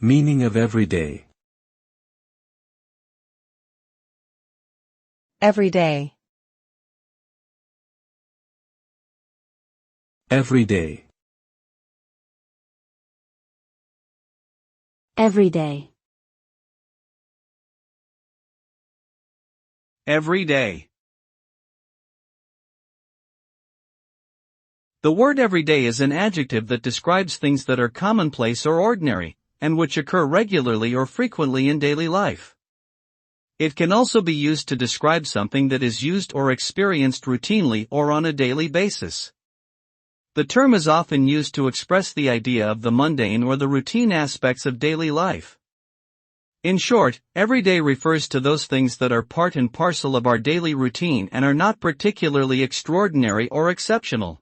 Meaning of everyday. Everyday. Everyday. Everyday. Every day. The word everyday is an adjective that describes things that are commonplace or ordinary, and which occur regularly or frequently in daily life. It can also be used to describe something that is used or experienced routinely or on a daily basis. The term is often used to express the idea of the mundane or the routine aspects of daily life. In short, everyday refers to those things that are part and parcel of our daily routine and are not particularly extraordinary or exceptional.